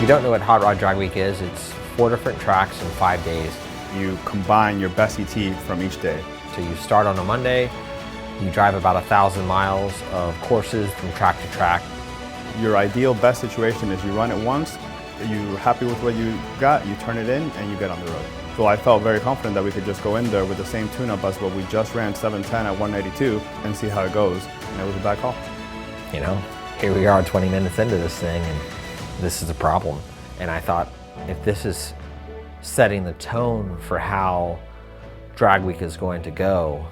don't know what Hot Rod Drag Week is, it's 4 different tracks in 5 days. You combine your best ET from each day. So you start on a Monday, you drive about 1,000 miles of courses from track to track. Your ideal best situation is you run it once, you're happy with what you got, you turn it in, and you get on the road. So I felt very confident that we could just go in there with the same tune-up as what we just ran 710 at 182 and see how it goes. And it was a bad call. You know, here we are 20 minutes into this thing and this is a problem. And I thought, if this is setting the tone for how Drag Week is going to go,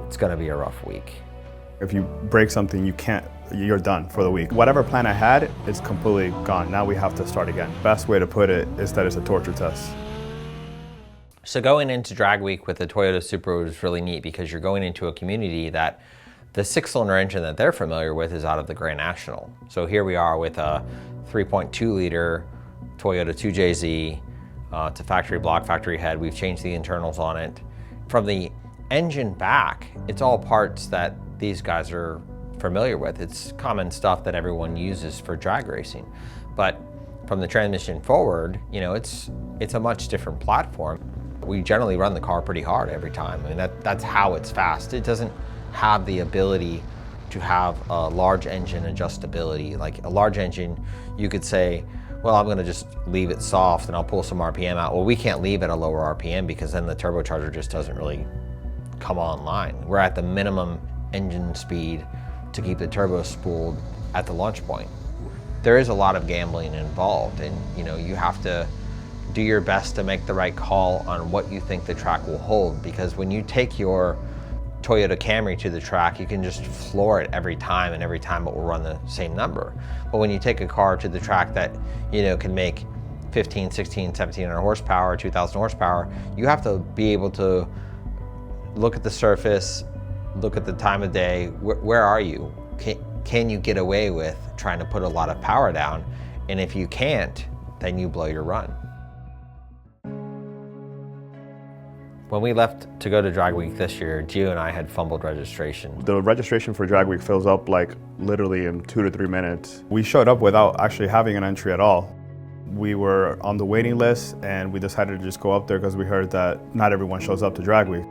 it's going to be a rough week. If you break something, you're done for the week. Whatever plan I had, it's completely gone. Now we have to start again. Best way to put it is that it's a torture test. So going into Drag Week with the Toyota Supra was really neat because you're going into a community that the 6-cylinder engine that they're familiar with is out of the Grand National. So here we are with a 3.2 liter Toyota 2JZ. It's a factory block, factory head. We've changed the internals on it. From the engine back, it's all parts that these guys are familiar with. It's common stuff that everyone uses for drag racing. But from the transmission forward, you know, it's a much different platform. We generally run the car pretty hard every time. I mean, that's how it's fast. It doesn't have the ability to have a large engine adjustability. Like a large engine, you could say, well, I'm gonna just leave it soft and I'll pull some RPM out. Well, we can't leave at a lower RPM because then the turbocharger just doesn't really come online. We're at the minimum engine speed to keep the turbo spooled at the launch point. There is a lot of gambling involved, and you know, you have to do your best to make the right call on what you think the track will hold, because when you take your Toyota Camry to the track, you can just floor it every time, and every time it will run the same number. But when you take a car to the track that, you know, can make 15, 16, 1700 horsepower, 2000 horsepower, you have to be able to look at the surface, look at the time of day. Where are you? Can you get away with trying to put a lot of power down? And if you can't, then you blow your run. When we left to go to Drag Week this year, Gio and I had fumbled registration. The registration for Drag Week fills up like literally in 2 to 3 minutes. We showed up without actually having an entry at all. We were on the waiting list and we decided to just go up there because we heard that not everyone shows up to Drag Week.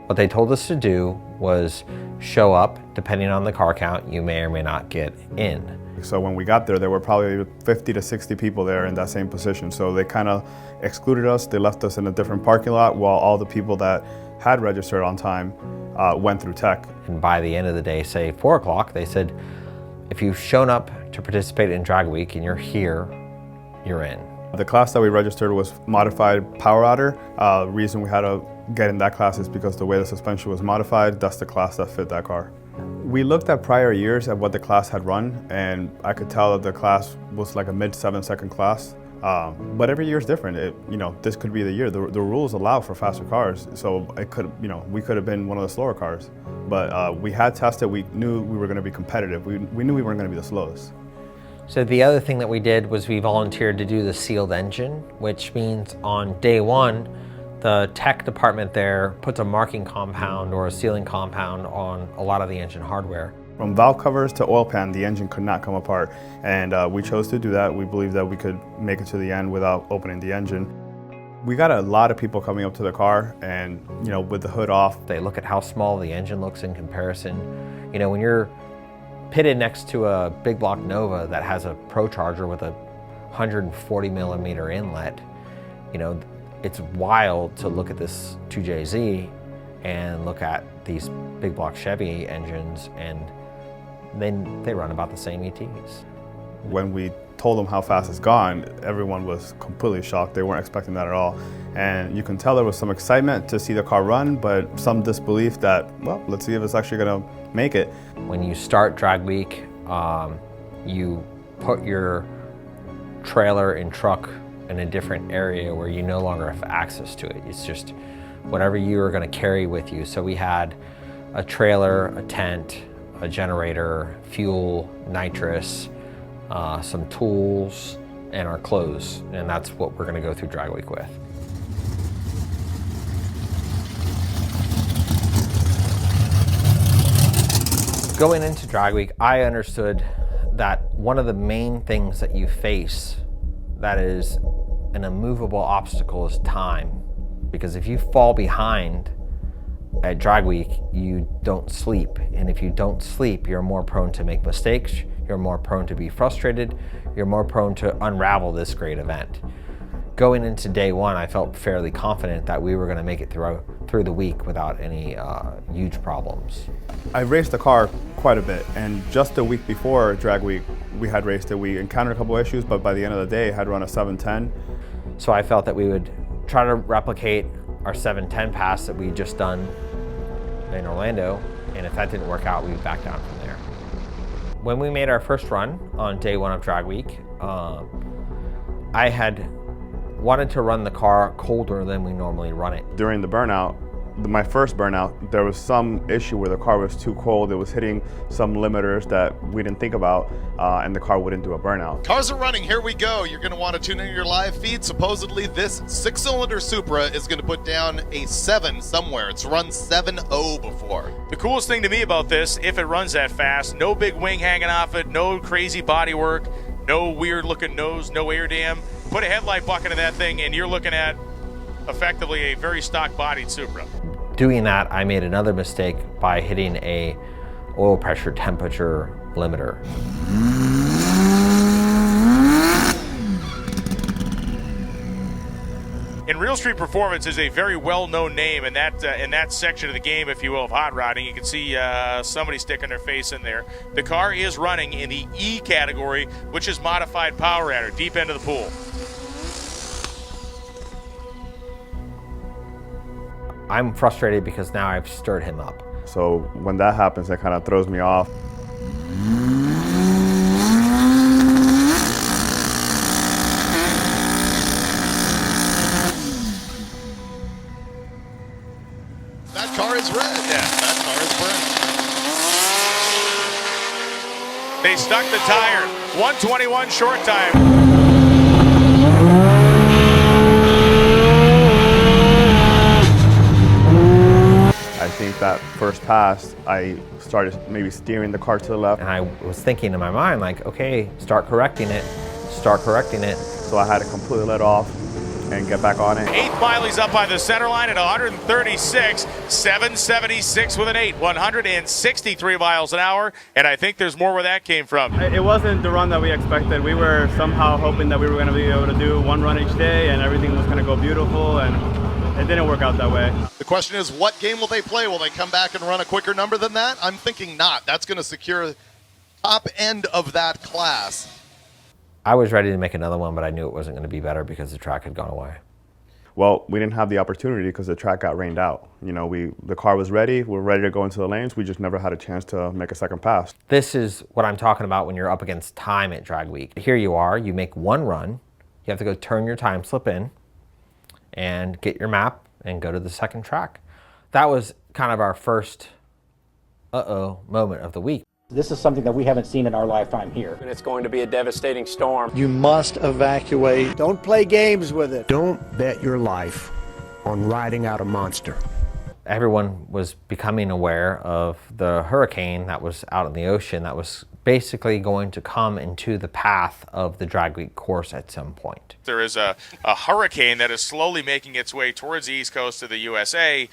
What they told us to do was show up. Depending on the car count, you may or may not get in. So when we got there were probably 50 to 60 people there in that same position. So they kind of excluded us. They left us in a different parking lot while all the people that had registered on time went through tech. And by the end of the day, say 4 o'clock, they said, if you've shown up to participate in Drag Week and you're here, you're in. The class that we registered was modified power adder. The reason we had to get in that class is because the way the suspension was modified, that's the class that fit that car. We looked at prior years at what the class had run, and I could tell that the class was like a mid 7-second class. But every year is different. You know, this could be the year. The rules allow for faster cars, so it could, you know, we could have been one of the slower cars. But we had tested. We knew we were going to be competitive. We knew we weren't going to be the slowest. So the other thing that we did was we volunteered to do the sealed engine, which means on day one, the tech department there puts a marking compound or a sealing compound on a lot of the engine hardware. From valve covers to oil pan, the engine could not come apart. And we chose to do that. We believed that we could make it to the end without opening the engine. We got a lot of people coming up to the car and, you know, with the hood off. They look at how small the engine looks in comparison. You know, when you're pitted next to a big block Nova that has a Pro Charger with a 140 millimeter inlet, you know, it's wild to look at this 2JZ and look at these big block Chevy engines, and then they run about the same ETs. When we told them how fast it's gone, everyone was completely shocked. They weren't expecting that at all. And you can tell there was some excitement to see the car run, but some disbelief that, well, let's see if it's actually gonna make it. When you start Drag Week, you put your trailer and truck in a different area where you no longer have access to it. It's just whatever you are gonna carry with you. So we had a trailer, a tent, a generator, fuel, nitrous, some tools, and our clothes. And that's what we're gonna go through Drag Week with. Going into Drag Week, I understood that one of the main things that you face that is an immovable obstacle is time. Because if you fall behind at drag week, you don't sleep. And if you don't sleep, you're more prone to make mistakes, you're more prone to be frustrated, you're more prone to unravel this great event. Going into day one, I felt fairly confident that we were going to make it through the week without any huge problems. I raced the car quite a bit, and just the week before drag week, we had raced it. We encountered a couple issues, but by the end of the day, had run a 7:10. So I felt that we would try to replicate our 7:10 pass that we just done in Orlando, and if that didn't work out, we'd back down from there. When we made our first run on day one of drag week, I had wanted to run the car colder than we normally run it. During the burnout, my first burnout, there was some issue where the car was too cold. It was hitting some limiters that we didn't think about, and the car wouldn't do a burnout. Cars are running, here we go. You're gonna wanna tune in your live feed. Supposedly this 6-cylinder Supra is gonna put down a 7 somewhere. It's run 7.0 before. The coolest thing to me about this, if it runs that fast, no big wing hanging off it, no crazy body work, no weird looking nose, no air dam. Put a headlight bucket in that thing and you're looking at effectively a very stock bodied Supra. Doing that, I made another mistake by hitting a oil pressure temperature limiter. And Real Street Performance is a very well-known name in that section of the game, if you will, of hot rodding. You can see somebody sticking their face in there. The car is running in the E category, which is modified power adder, deep end of the pool. I'm frustrated because now I've stirred him up. So when that happens, that kind of throws me off. That car is red. Yeah, that car is red. They stuck the tire. 121 short time. I think that first pass, I started maybe steering the car to the left. And I was thinking in my mind, like, okay, start correcting it. So I had to completely let off and get back on it. 8th mile, he's up by the center line at 136, 776 with an 8, 163 miles an hour, and I think there's more where that came from. It wasn't the run that we expected. We were somehow hoping that we were going to be able to do one run each day and everything was going to go beautiful, and it didn't work out that way. The question is, what game will they play? Will they come back and run a quicker number than that? I'm thinking not. That's going to secure top end of that class. I was ready to make another one, but I knew it wasn't going to be better because the track had gone away. Well, we didn't have the opportunity because the track got rained out. You know, the car was ready. We were ready to go into the lanes. We just never had a chance to make a second pass. This is what I'm talking about when you're up against time at drag week. Here you are, you make one run. You have to go turn your time slip in and get your map and go to the second track. That was kind of our first moment of the week. This is something that we haven't seen in our lifetime here. And it's going to be a devastating storm. You must evacuate. Don't play games with it. Don't bet your life on riding out a monster. Everyone was becoming aware of the hurricane that was out in the ocean that was basically going to come into the path of the drag week course at some point. There is a hurricane that is slowly making its way towards the east coast of the USA,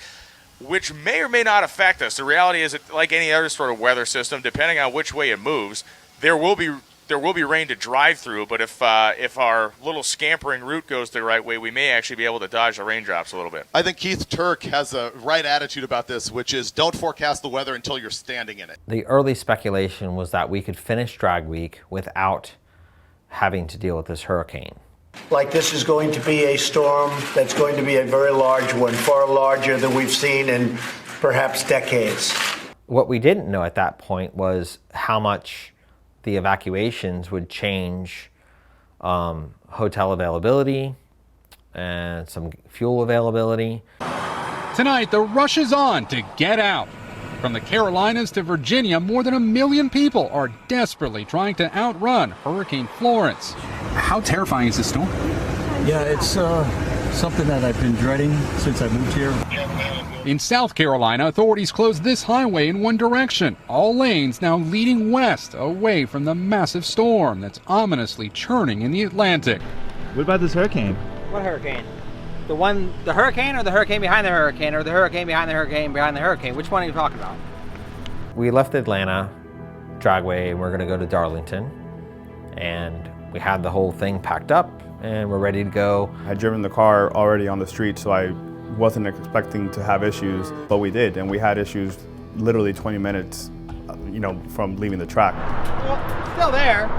which may or may not affect us. The reality is, like any other sort of weather system, depending on which way it moves, there will be rain to drive through. But if our little scampering route goes the right way, we may actually be able to dodge the raindrops a little bit. I think Keith Turk has a right attitude about this, which is don't forecast the weather until you're standing in it. The early speculation was that we could finish drag week without having to deal with this hurricane. Like this is going to be a storm that's going to be a very large one, far larger than we've seen in perhaps decades. What we didn't know at that point was how much the evacuations would change hotel availability and some fuel availability. Tonight, the rush is on to get out. From the Carolinas to Virginia, more than 1 million people are desperately trying to outrun Hurricane Florence. How terrifying is this storm? Yeah, it's something that I've been dreading since I moved here. In South Carolina, authorities closed this highway in one direction. All lanes now leading west, away from the massive storm that's ominously churning in the Atlantic. What about this hurricane? What hurricane? The hurricane, or the hurricane behind the hurricane, or the hurricane behind the hurricane behind the hurricane? Which one are you talking about? We left Atlanta Dragway and we're gonna go to Darlington. And we had the whole thing packed up and we're ready to go. I had driven the car already on the street, so I wasn't expecting to have issues, but we did, and we had issues literally 20 minutes, from leaving the track. Well, still there.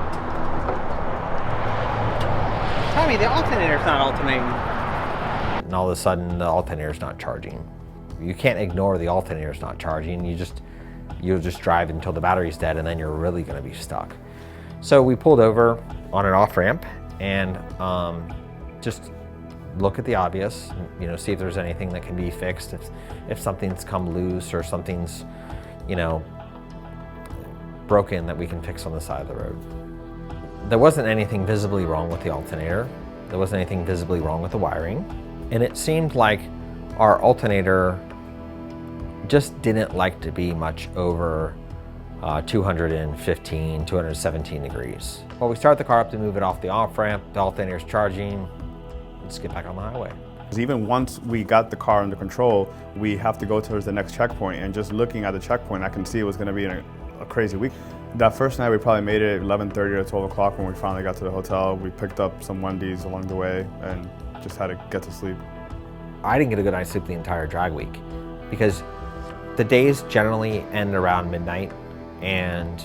Tell me, the alternator's not alternating. And all of a sudden, the alternator's not charging. You can't ignore the alternator's not charging. You'll just drive until the battery's dead, and then you're really gonna be stuck. So we pulled over on an off-ramp and just look at the obvious, see if there's anything that can be fixed, if something's come loose or something's, broken that we can fix on the side of the road. There wasn't anything visibly wrong with the alternator. There wasn't anything visibly wrong with the wiring. And it seemed like our alternator just didn't like to be much over 215, 217 degrees. Well, we start the car up to move it off the off-ramp, the alternator's charging, let's get back on the highway. Even once we got the car under control, we have to go towards the next checkpoint, and just looking at the checkpoint, I can see it was gonna be a crazy week. That first night, we probably made it at 11:30 or 12 o'clock when we finally got to the hotel. We picked up some Wendy's along the way and just had to get to sleep. I didn't get a good night's sleep the entire drag week because the days generally end around midnight, and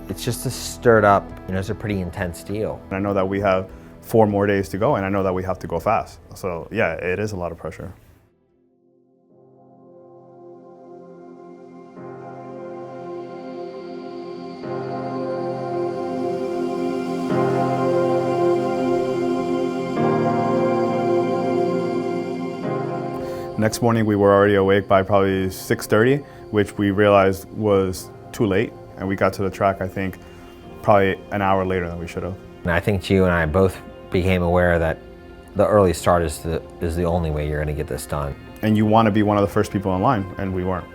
it's just a stirred up, it's a pretty intense deal. I know that we have 4 more days to go, and I know that we have to go fast. So yeah, it is a lot of pressure. Next morning, we were already awake by probably 6:30, which we realized was too late. And we got to the track, I think, probably an hour later than we should have. And I think you and I both became aware that the early start is the only way you're gonna get this done. And you wanna be one of the first people in line, and we weren't.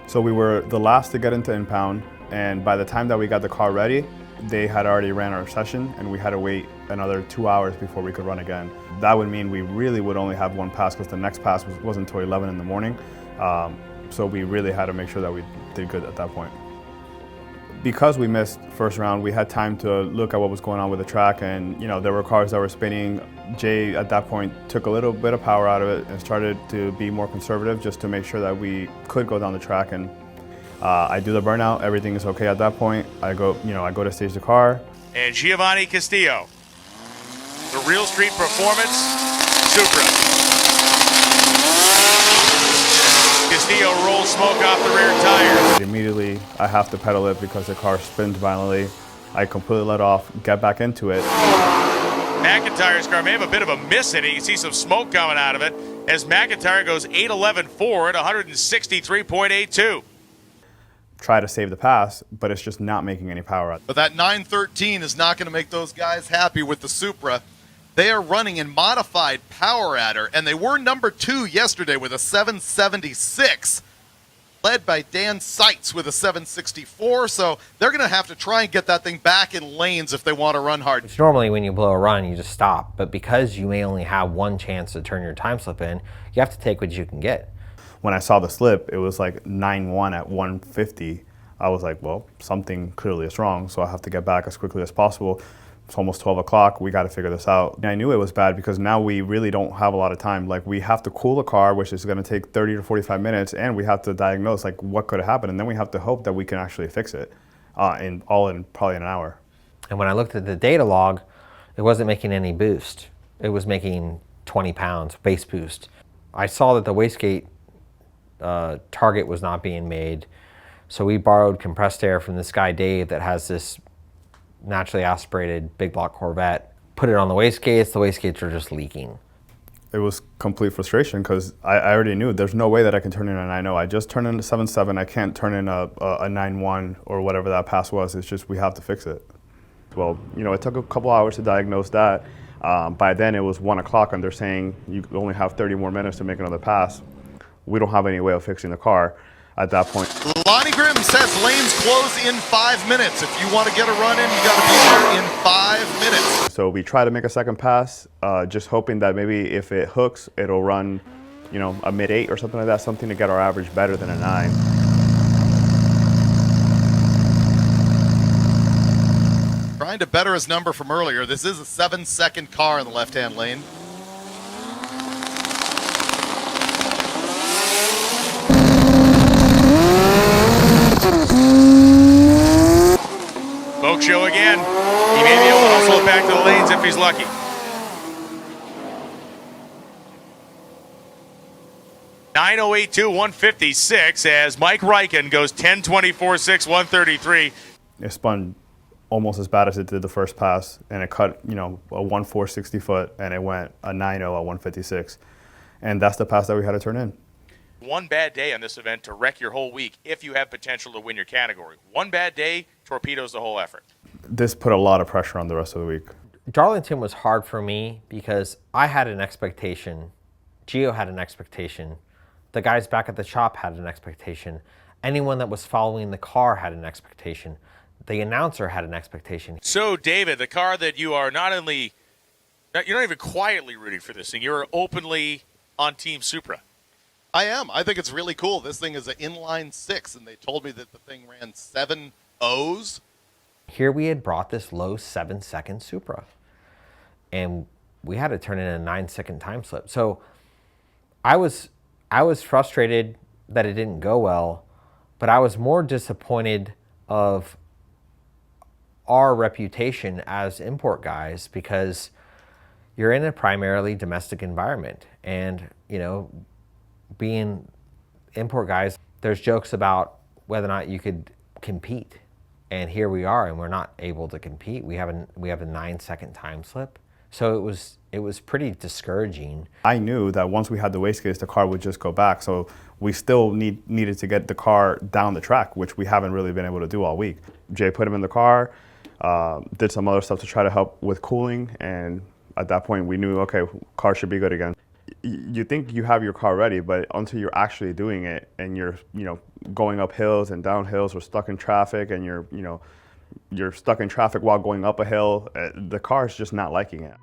So we were the last to get into impound, and by the time that we got the car ready, they had already ran our session, and we had to wait another 2 hours before we could run again. That would mean we really would only have one pass, because the next pass wasn't until 11 in the morning. So we really had to make sure that we did good at that point. Because we missed first round, we had time to look at what was going on with the track, and there were cars that were spinning. Jay at that point took a little bit of power out of it and started to be more conservative just to make sure that we could go down the track. And I do the burnout, everything is okay at that point. I go to stage the car. And Giovanni Castillo, the Real Street Performance Supra. Castillo rolls smoke off the rear tires. Immediately, I have to pedal it because the car spins violently. I completely let off, get back into it. McIntyre's car may have a bit of a miss in it. You can see some smoke coming out of it as McIntyre goes 8.11 forward, 163.82. Try to save the pass, but it's just not making any power. But that 913 is not going to make those guys happy with the Supra. They are running in modified power adder, and they were number 2 yesterday with a 776, led by Dan Seitz with a 764, so they're going to have to try and get that thing back in lanes if they want to run hard. Which normally when you blow a run, you just stop, but because you may only have one chance to turn your time slip in, you have to take what you can get. When I saw the slip, it was like 9-1 at 150. I was like, well, something clearly is wrong, so I have to get back as quickly as possible. It's almost 12 o'clock, we got to figure this out. And I knew it was bad because now we really don't have a lot of time. Like, we have to cool the car, which is going to take 30 to 45 minutes, and we have to diagnose like what could have happened, and then we have to hope that we can actually fix it in probably an hour. And when I looked at the data log, it wasn't making any boost. It was making 20 pounds base boost. I saw that the wastegate target was not being made, so we borrowed compressed air from this guy Dave that has this naturally aspirated big block Corvette, put it on the wastegates are just leaking. It was complete frustration because I already knew there's no way that I can turn in a 9.0. I just turned in a 7.7, I can't turn in a 9.1 or whatever that pass was. It's just we have to fix it. Well, it took a couple hours to diagnose that. By then it was 1 o'clock and they're saying you only have 30 more minutes to make another pass. We don't have any way of fixing the car. at that point. Lonnie Grimm says lanes close in 5 minutes. If you want to get a run in, you got to be there in 5 minutes. So we try to make a second pass, just hoping that maybe if it hooks, it'll run, you know, a mid-8 or something like that, something to get our average better than a 9. Trying to better his number from earlier. This is a 7-second car in the left-hand lane. Smoke show again. He may be able to hustle it back to the lanes if he's lucky. .908.2, 156 as Mike Ryken goes 10.24.6, 133. It spun almost as bad as it did the first pass, and it cut, you know, a 1.4 60 foot, and it went a 9.0 at 156. And that's the pass that we had to turn in. One bad day on this event to wreck your whole week if you have potential to win your category. One bad day torpedoes the whole effort. This put a lot of pressure on the rest of the week. Darlington was hard for me because I had an expectation. Gio had an expectation. The guys back at the shop had an expectation. Anyone that was following the car had an expectation. The announcer had an expectation. So, David, the car that you are not only, you're not even quietly rooting for this thing, you're openly on Team Supra. I am. I think it's really cool. This thing is an inline 6, and they told me that the thing ran 7 O's. Here we had brought this low 7-second Supra, and we had to turn in a 9-second time slip. So I was frustrated that it didn't go well, but I was more disappointed of our reputation as import guys because you're in a primarily domestic environment, and you know, being import guys, there's jokes about whether or not you could compete, and here we are, and we're not able to compete. We have a 9-second time slip, so it was pretty discouraging. I knew that once we had the wastegates, the car would just go back. So we still needed to get the car down the track, which we haven't really been able to do all week. Jay put him in the car, did some other stuff to try to help with cooling, and at that point we knew, okay, car should be good again. You think you have your car ready, but until you're actually doing it and you're, you know, going up hills and down hills or stuck in traffic, and you're stuck in traffic while going up a hill, the car is just not liking it.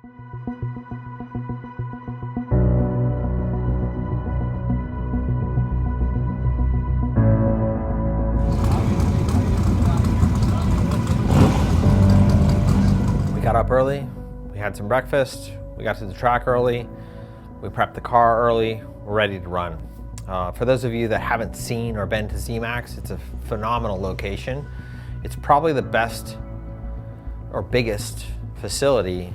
We got up early, we had some breakfast, we got to the track early, we prepped the car early, we're ready to run. For those of you that haven't seen or been to ZMAX, it's a phenomenal location. It's probably the best or biggest facility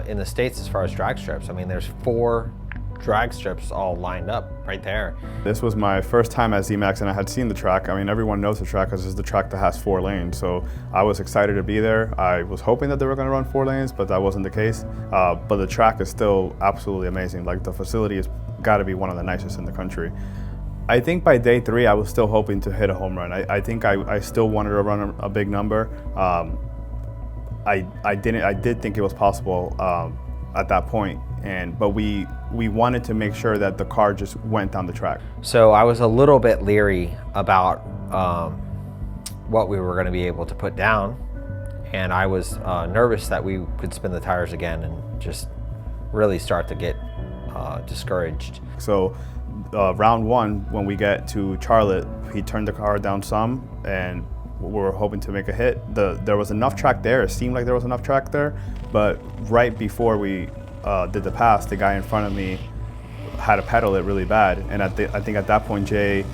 in the States as far as drag strips. I mean, there's 4 drag strips all lined up right there. This was my first time at ZMAX, and I had seen the track. I mean, everyone knows the track because it's the track that has 4 lanes. So I was excited to be there. I was hoping that they were going to run 4 lanes, but that wasn't the case. But the track is still absolutely amazing. Like, the facility has got to be one of the nicest in the country. I think by day 3, I was still hoping to hit a home run. I think I still wanted to run a big number. I did think it was possible at that point, but we wanted to make sure that the car just went down the track. So I was a little bit leery about what we were going to be able to put down, and I was nervous that we could spin the tires again and just really start to get discouraged. So round 1, when we get to Charlotte, he turned the car down some, and we were hoping to make a hit. There was enough track there. It seemed like there was enough track there, but right before we did the pass, the guy in front of me had to pedal it really bad, and I think at that point Jay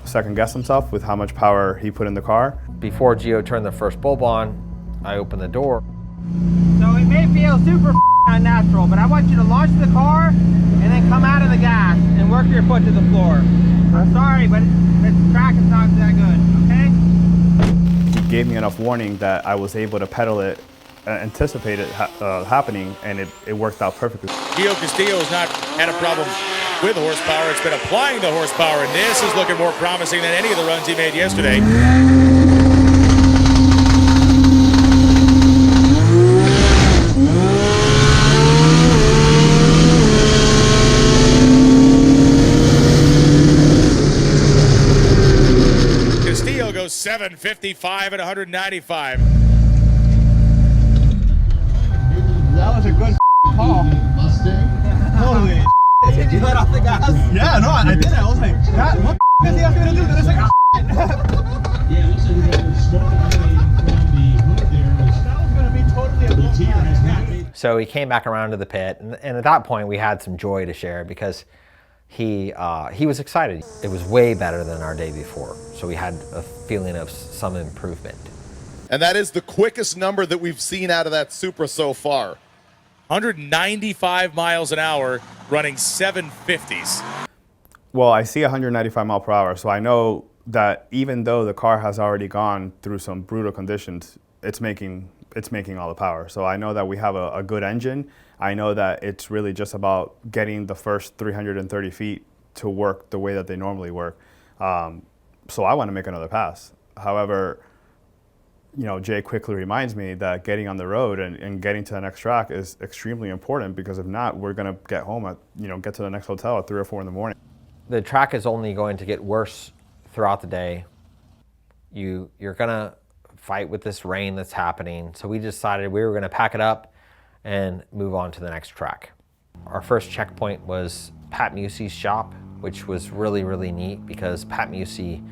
second-guessed himself with how much power he put in the car. Before Gio turned the first bulb on, I opened the door. So it may feel super unnatural, but I want you to launch the car and then come out of the gas and work your foot to the floor. I'm sorry, but the track is not that good, okay? He gave me enough warning that I was able to pedal it, anticipate it happening, and it worked out perfectly. Gio Castillo has not had a problem with horsepower. It's been applying the horsepower, and this is looking more promising than any of the runs he made yesterday. still goes 755 at 195. That was a good call. Holy did you let off the gas? Yeah, no, I did. I was like, what is he asking me to do? And it's like, yeah, it looks like we got smoke emanating from the hood there. That was going to be totally a blow. So he came back around to the pit, and at that point we had some joy to share because he was excited. It was way better than our day before, so we had a feeling of some improvement. And that is the quickest number that we've seen out of that Supra so far. 195 miles an hour, running 750s. Well, I see 195 mile per hour, so I know that even though the car has already gone through some brutal conditions, it's making all the power. So I know that we have a good engine. I know that it's really just about getting the first 330 feet to work the way that they normally work. So I want to make another pass. However, you know, Jay quickly reminds me that getting on the road and getting to the next track is extremely important, because if not, we're going to get home at, get to the next hotel at 3 or 4 in the morning. The track is only going to get worse throughout the day. You're going to fight with this rain that's happening. So we decided we were going to pack it up and move on to the next track. Our first checkpoint was Pat Musey's shop, which was really, really neat because Pat Musey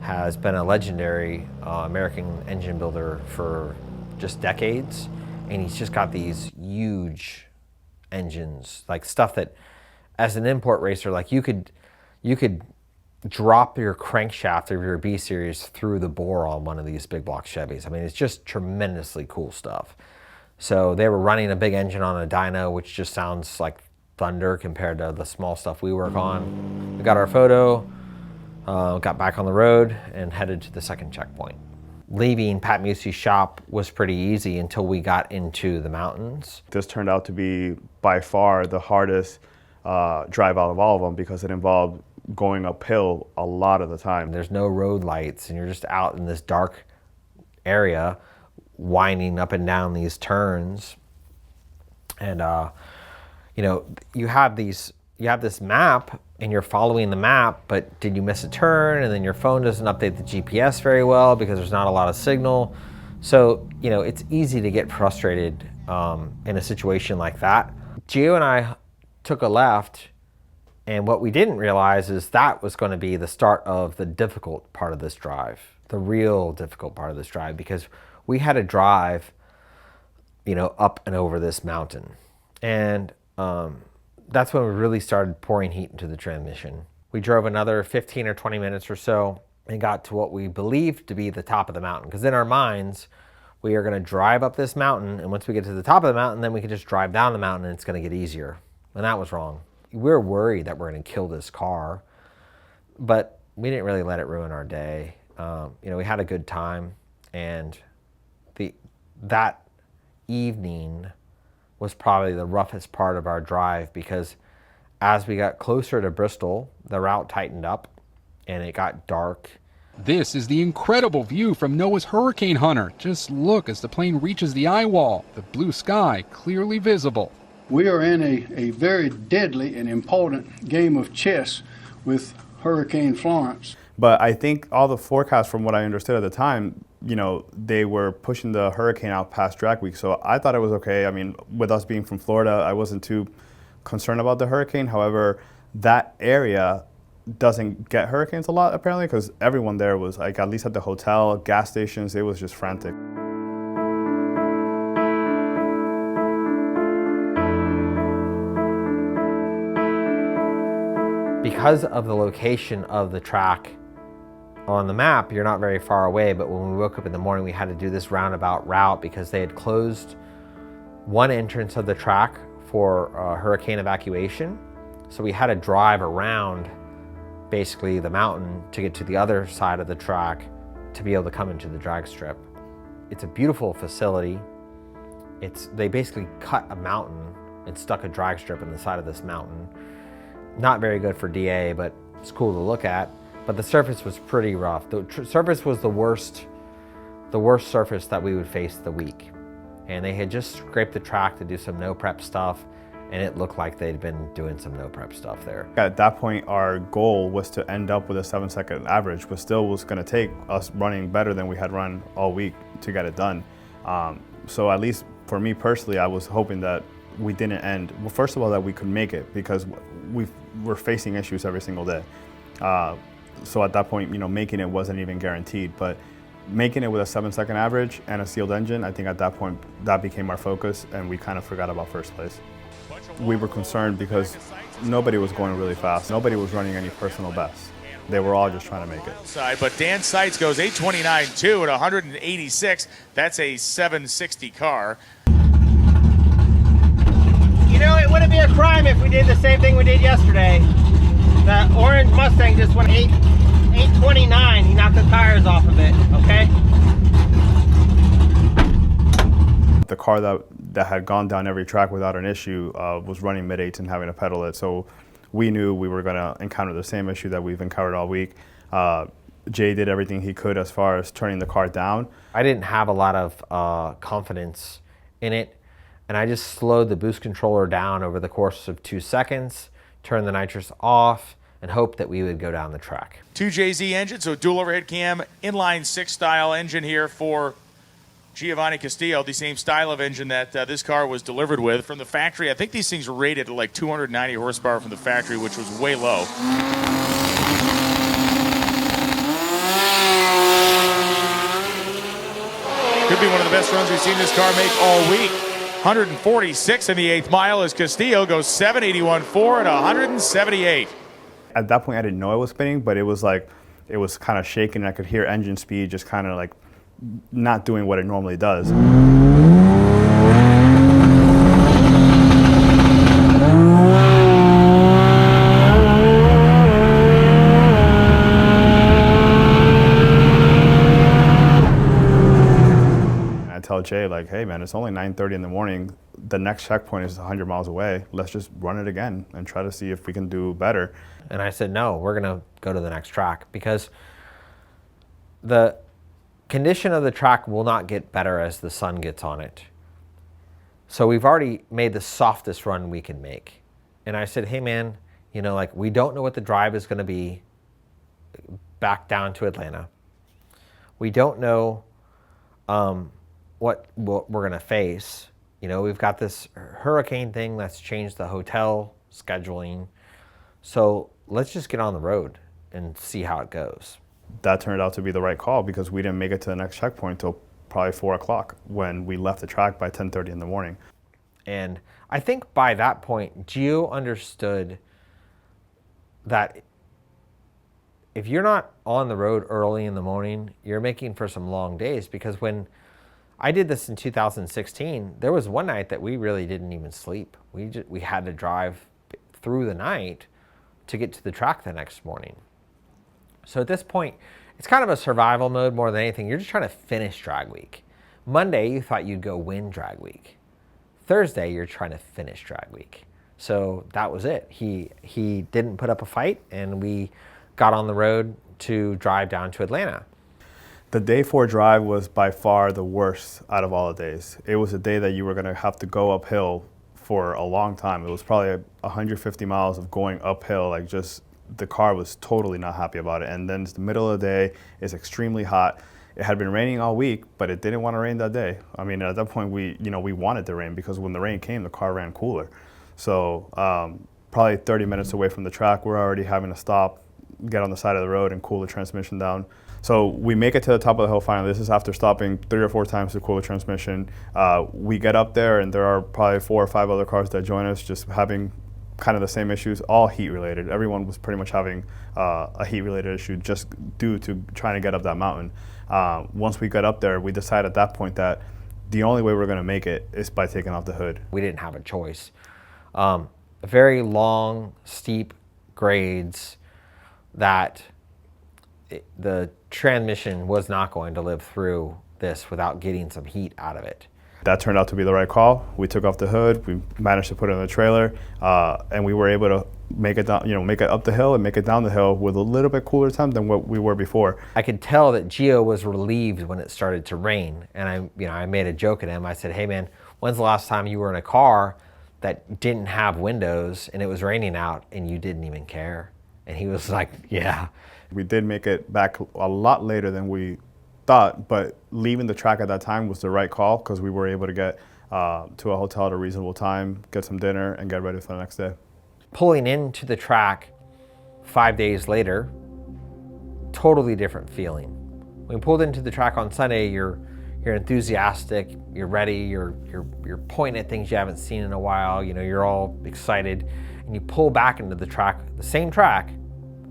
has been a legendary American engine builder for just decades. And he's just got these huge engines, like stuff that as an import racer, like you could drop your crankshaft of your B series through the bore on one of these big block Chevys. I mean, it's just tremendously cool stuff. So they were running a big engine on a dyno, which just sounds like thunder compared to the small stuff we work on. We got our photo, got back on the road and headed to the second checkpoint. Leaving Pat Musey's shop was pretty easy until we got into the mountains. This turned out to be by far the hardest drive out of all of them, because it involved going uphill a lot of the time. There's no road lights and you're just out in this dark area winding up and down these turns. And you have this map and you're following the map, but did you miss a turn? And then your phone doesn't update the GPS very well because there's not a lot of signal. So, it's easy to get frustrated in a situation like that. Gio and I took a left, and what we didn't realize is that was going to be the start of the difficult part of this drive, the real difficult part of this drive, because we had to drive, up and over this mountain. And that's when we really started pouring heat into the transmission. We drove another 15 or 20 minutes or so and got to what we believed to be the top of the mountain. Because in our minds, we are going to drive up this mountain, and once we get to the top of the mountain, then we can just drive down the mountain and it's going to get easier. And that was wrong. We were worried that we're going to kill this car, but we didn't really let it ruin our day. We had a good time, and that evening was probably the roughest part of our drive, because as we got closer to Bristol, the route tightened up and it got dark. This is the incredible view from NOAA's Hurricane Hunter. Just look as the plane reaches the eye wall, the blue sky clearly visible. We are in a very deadly and important game of chess with Hurricane Florence. But I think all the forecasts, from what I understood at the time, they were pushing the hurricane out past drag week. So I thought it was okay. I mean, with us being from Florida, I wasn't too concerned about the hurricane. However, that area doesn't get hurricanes a lot, apparently, because everyone there was, like, at least at the hotel, gas stations, it was just frantic. Because of the location of the track on the map, you're not very far away, but when we woke up in the morning, we had to do this roundabout route because they had closed one entrance of the track for hurricane evacuation. So we had to drive around basically the mountain to get to the other side of the track to be able to come into the drag strip. It's a beautiful facility. They basically cut a mountain and stuck a drag strip in the side of this mountain. Not very good for DA, but it's cool to look at. But the surface was pretty rough. The surface was the worst surface that we would face the week. And they had just scraped the track to do some no prep stuff. and it looked like they'd been doing some no prep stuff there. At that point, our goal was to end up with a 7-second average, but still was going to take us running better than we had run all week to get it done. So at least for me personally, I was hoping that we didn't end, well, first of all, that we could make it, because we're facing issues every single day. So at that point, making it wasn't even guaranteed, but making it with a 7-second average and a sealed engine, I think at that point, that became our focus, and we kind of forgot about first place. We were concerned because nobody was going really fast. Nobody was running any personal bests. They were all just trying to make it. But Dan Seitz goes 8:29.2 at 186. That's a 760 car. It wouldn't be a crime if we did the same thing we did yesterday. The orange Mustang just went 829. He knocked the tires off of it, okay? The car that had gone down every track without an issue was running mid-8s and having to pedal it. So we knew we were going to encounter the same issue that we've encountered all week. Jay did everything he could as far as turning the car down. I didn't have a lot of confidence in it, and I just slowed the boost controller down over the course of 2 seconds, turned the nitrous off, and hoped that we would go down the track. 2JZ engine, so dual overhead cam, inline 6 style engine here for Giovanni Castillo, the same style of engine that this car was delivered with from the factory. I think these things were rated at like 290 horsepower from the factory, which was way low. Could be one of the best runs we've seen this car make all week. 146 in the 8th mile as Castillo goes 781.4 at 178. At that point, I didn't know it was spinning, but it was kind of shaking. I could hear engine speed just kind of like not doing what it normally does. I tell Jay, like, hey man, it's only 9:30 in the morning. The next checkpoint is 100 miles away. Let's just run it again and try to see if we can do better. And I said, no, we're gonna go to the next track, because the condition of the track will not get better as the sun gets on it. So we've already made the softest run we can make. And I said, hey man, we don't know what the drive is gonna be back down to Atlanta. We don't know what we're gonna face. We've got this hurricane thing that's changed the hotel scheduling. So let's just get on the road and see how it goes. That turned out to be the right call, because we didn't make it to the next checkpoint until probably 4 o'clock when we left the track by 10:30 in the morning. And I think by that point, Gio understood that if you're not on the road early in the morning, you're making for some long days. Because when I did this in 2016, there was one night that we really didn't even sleep. We had to drive through the night to get to the track the next morning. So at this point, it's kind of a survival mode more than anything. You're just trying to finish drag week. Monday, you thought you'd go win drag week. Thursday, you're trying to finish drag week. So that was it. He didn't put up a fight, and we got on the road to drive down to Atlanta. The day 4 drive was by far the worst out of all the days. It was a day that you were going to have to go uphill for a long time. It was probably 150 miles of going uphill, like just the car was totally not happy about it. And then it's the middle of the day, it's extremely hot. It had been raining all week, but it didn't want to rain that day. I mean, at that point, we wanted the rain, because when the rain came, the car ran cooler. So probably 30 minutes away from the track, we're already having to stop, get on the side of the road and cool the transmission down. So we make it to the top of the hill finally. This is after stopping 3 or 4 times to cool the transmission. We get up there, and there are probably 4 or 5 other cars that join us, just having kind of the same issues, all heat related. Everyone was pretty much having a heat related issue just due to trying to get up that mountain. Once we got up there, we decided at that point that the only way we're going to make it is by taking off the hood. We didn't have a choice. Very long, steep grades that the transmission was not going to live through this without getting some heat out of it. That turned out to be the right call. We took off the hood, we managed to put it in the trailer, and we were able to make it down, make it up the hill and make it down the hill with a little bit cooler time than what we were before. I could tell that Gio was relieved when it started to rain, and I made a joke at him. I said, "Hey man, when's the last time you were in a car that didn't have windows and it was raining out and you didn't even care. And he was like, yeah. We did make it back a lot later than we thought, but leaving the track at that time was the right call because we were able to get to a hotel at a reasonable time, get some dinner, and get ready for the next day. Pulling into the track 5 days later, totally different feeling. When you pulled into the track on Sunday, you're enthusiastic, you're ready, you're pointing at things you haven't seen in a while, you know, you're all excited, and you pull back into the track, the same track,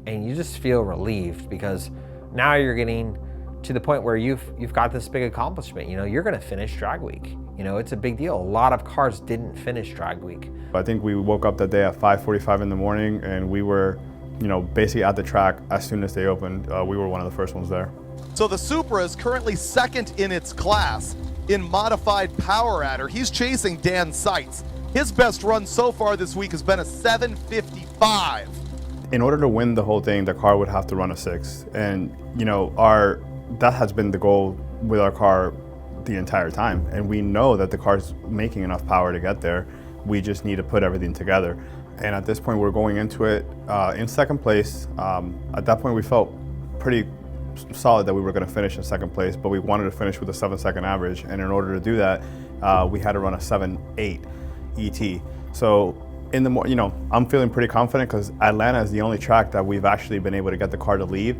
and you just feel relieved because now you're getting to the point where you've got this big accomplishment. You know, you're gonna finish drag week. You know, it's a big deal. A lot of cars didn't finish drag week. I think we woke up that day at 5:45 in the morning and we were, you know, basically at the track as soon as they opened. We were one of the first ones there. So the Supra is currently second in its class in modified power adder. He's chasing Dan Seitz. His best run so far this week has been a 7:55. In order to win the whole thing, the car would have to run a 6. And, you know, that has been the goal with our car the entire time. And we know that the car's making enough power to get there. We just need to put everything together. And at this point, we're going into it in second place. At that point, we felt pretty solid that we were going to finish in second place, but we wanted to finish with a 7-second average. And in order to do that, we had to run a 7.8 ET. So in the you know, I'm feeling pretty confident because Atlanta is the only track that we've actually been able to get the car to leave.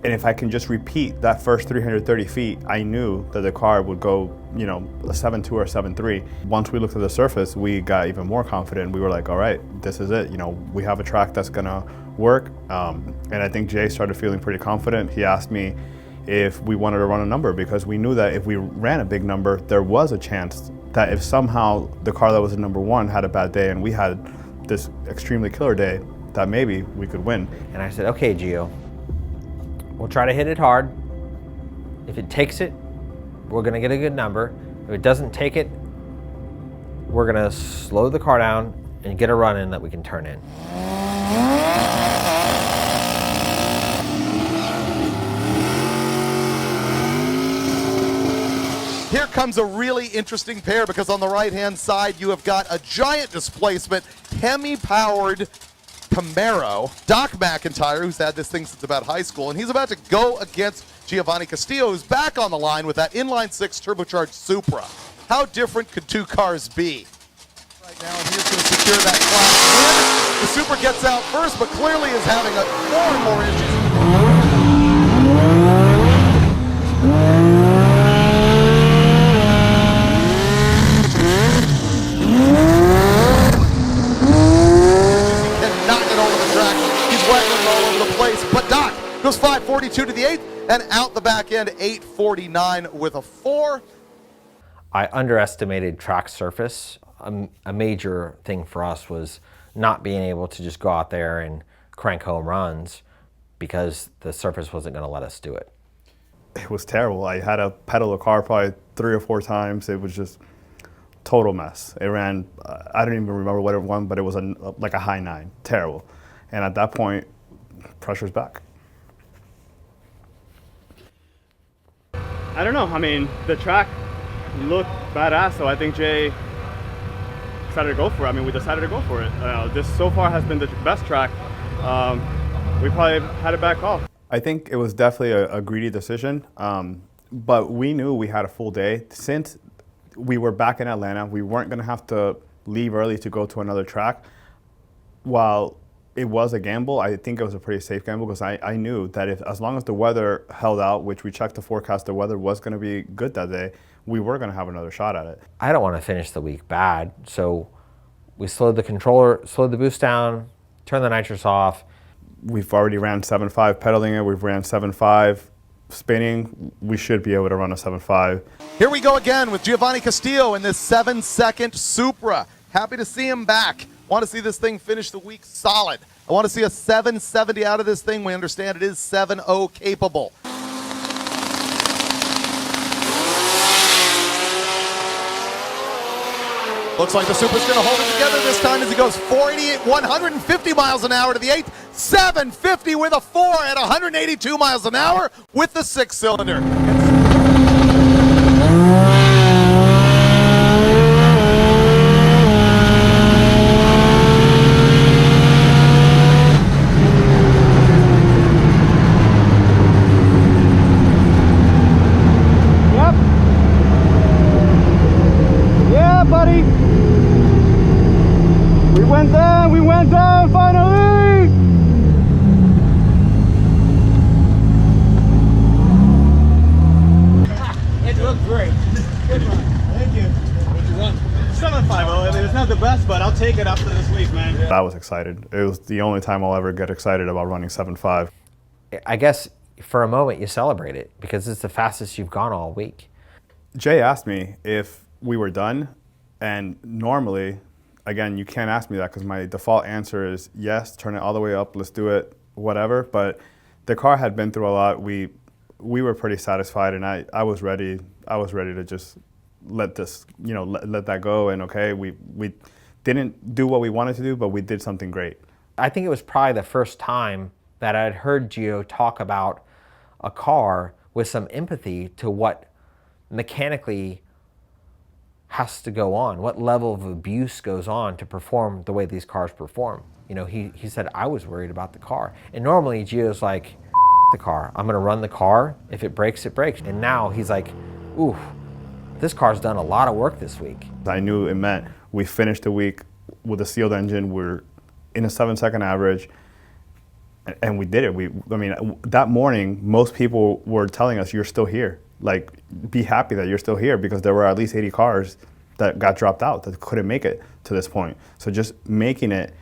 And if I can just repeat that first 330 feet, I knew that the car would go, you know, a 7.2 or 7.3. Once we looked at the surface, we got even more confident. We were like, all right, this is it. You know, we have a track that's gonna work. And I think Jay started feeling pretty confident. He asked me if we wanted to run a number because we knew that if we ran a big number, there was a chance that if somehow the car that was in number 1 had a bad day and we had this extremely killer day, that maybe we could win. And I said, okay, Gio, we'll try to hit it hard. If it takes it, we're gonna get a good number. If it doesn't take it, we're gonna slow the car down and get a run in that we can turn in. Here comes a really interesting pair because on the right-hand side, you have got a giant displacement, Hemi-powered Camaro, Doc McIntyre, who's had this thing since about high school, and he's about to go against Giovanni Castillo, who's back on the line with that inline-6 turbocharged Supra. How different could two cars be? Right now, and he's going to secure that class win. The Supra gets out first, but clearly is having more and more issues. But Doc goes 5.42 to the 8th and out the back end 8.49 with a 4. I underestimated track surface. A major thing for us was not being able to just go out there and crank home runs because the surface wasn't going to let us do it. It was terrible. I had to pedal the car probably 3 or 4 times. It was just total mess. It ran, I don't even remember what it won, but it was like a high 9. Terrible. And at that point, pressure's back. I don't know. I mean, the track looked badass, so I think Jay decided to go for it. I mean, we decided to go for it. This so far has been the best track. We probably had a bad call. I think it was definitely a greedy decision, but we knew we had a full day. Since we were back in Atlanta, we weren't going to have to leave early to go to another track. While it was a gamble, I think it was a pretty safe gamble because I knew that as long as the weather held out, which we checked the forecast, the weather was going to be good that day, we were going to have another shot at it. I don't want to finish the week bad, so we slowed the boost down, turned the nitrous off. We've already ran 7.5 pedaling it, we've ran 7.5 spinning. We should be able to run a 7.5. Here we go again with Giovanni Castillo in this 7-second Supra. Happy to see him back. Want to see this thing finish the week solid. I want to see a 770 out of this thing. We understand it is 7.0 capable. Looks like the Supra's going to hold it together this time as he goes 488, 150 miles an hour to the 8th, 750 with a 4 at 182 miles an hour with the 6-cylinder. take it after this week, man. I was excited. It was the only time I'll ever get excited about running 7.5. I guess for a moment you celebrate it because it's the fastest you've gone all week. Jay asked me if we were done, and normally, again, you can't ask me that because my default answer is yes, turn it all the way up, let's do it, whatever. But the car had been through a lot. We were pretty satisfied, and I was ready. I was ready to just let this, let that go. And okay, we didn't do what we wanted to do, but we did something great. I think it was probably the first time that I'd heard Gio talk about a car with some empathy to what mechanically has to go on, what level of abuse goes on to perform the way these cars perform. He said, I was worried about the car. And normally Gio's like, the car, I'm gonna run the car. If it breaks, it breaks. And now he's like, ooh, this car's done a lot of work this week. I knew it meant we finished the week with a sealed engine. We're in a 7-second average, and we did it. That morning, most people were telling us, you're still here. Like, be happy that you're still here, because there were at least 80 cars that got dropped out that couldn't make it to this point. So just making it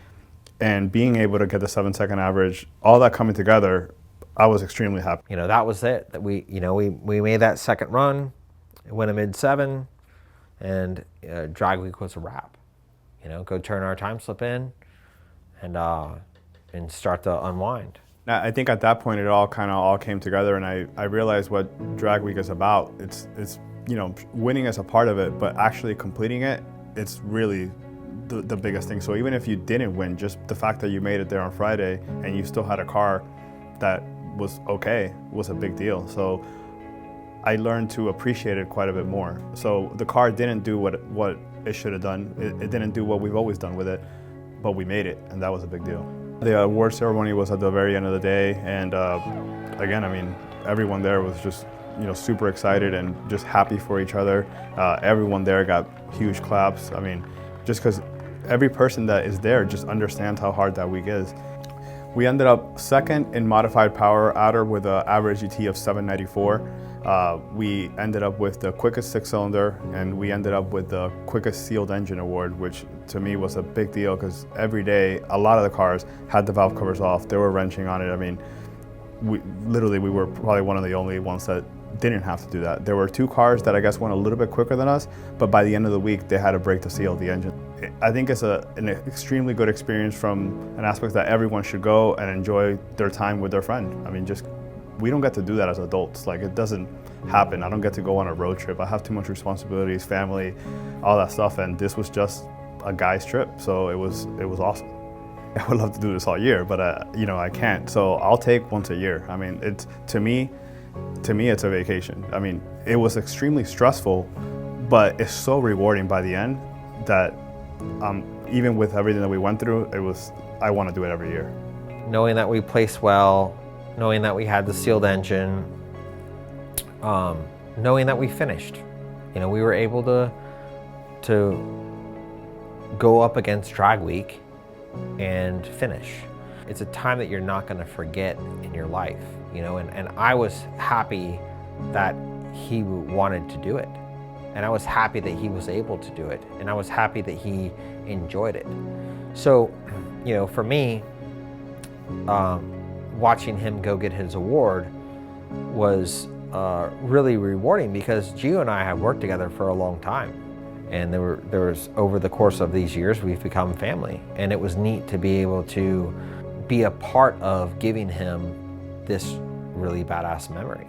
and being able to get the 7-second average, all that coming together, I was extremely happy. That was it. That we made that second run, went a mid-7, and drag week was a wrap. Go turn our time slip in, and start to unwind. Now, I think at that point it all came together, and I realized what drag week is about. It's winning is a part of it, but actually completing it, it's really the biggest thing. So even if you didn't win, just the fact that you made it there on Friday and you still had a car that was okay was a big deal. So I learned to appreciate it quite a bit more. So the car didn't do what it should have done. It didn't do what we've always done with it, but we made it, and that was a big deal. The award ceremony was at the very end of the day, and again, everyone there was just super excited and just happy for each other. Everyone there got huge claps. Just because every person that is there just understands how hard that week is. We ended up second in modified power adder with an average ET of 794. We ended up with the quickest 6-cylinder, and we ended up with the quickest sealed engine award, which to me was a big deal because every day a lot of the cars had the valve covers off. They were wrenching on it. We were probably one of the only ones that didn't have to do that. There were 2 cars that I guess went a little bit quicker than us, but by the end of the week they had to break to seal the engine. I think it's an extremely good experience from an aspect that everyone should go and enjoy their time with their friend. We don't get to do that as adults. Like, it doesn't happen. I don't get to go on a road trip. I have too much responsibilities, family, all that stuff, and this was just a guy's trip, so it was awesome. I would love to do this all year, but I can't. So I'll take once a year. It's to me it's a vacation. It was extremely stressful, but it's so rewarding by the end that even with everything that we went through, I want to do it every year. Knowing that we placed well, knowing that we had the sealed engine, knowing that we finished. We were able to go up against drag week and finish. It's a time that you're not going to forget in your life, and I was happy that he wanted to do it, and I was happy that he was able to do it, and I was happy that he enjoyed it. So, for me, watching him go get his award was really rewarding because Gio and I have worked together for a long time. And there was over the course of these years, we've become family. And it was neat to be able to be a part of giving him this really badass memory.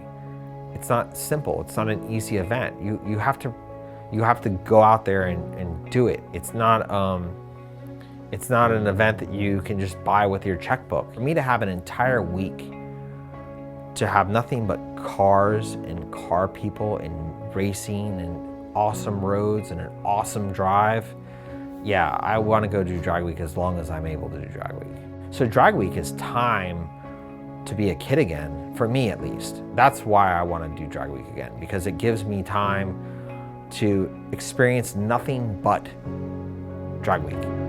It's not simple. It's not an easy event. You have to go out there and do it. It's not an event that you can just buy with your checkbook. For me to have an entire week to have nothing but cars and car people and racing and awesome roads and an awesome drive, yeah, I want to go do drag week as long as I'm able to do drag week. So drag week is time to be a kid again, for me at least. That's why I want to do drag week again, because it gives me time to experience nothing but drag week.